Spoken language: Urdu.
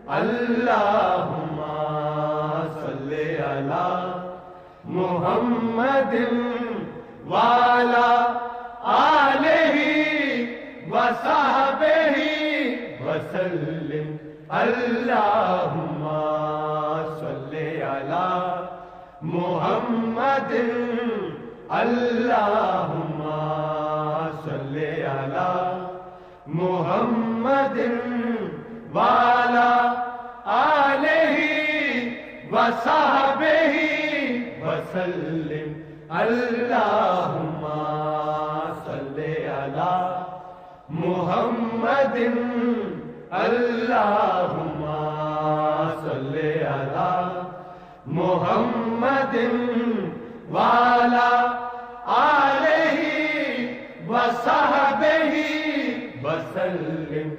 اللہم صلی علی محمد وعلی آلہ وصحبہ وسلم اللہم صلی علی محمد اللہم صلی علی محمد وعلی آلہ وصحبہ وسلم اللہم صلی علی محمد اللہم صلی علی محمد وعلی آلہ وصحبہ وسلم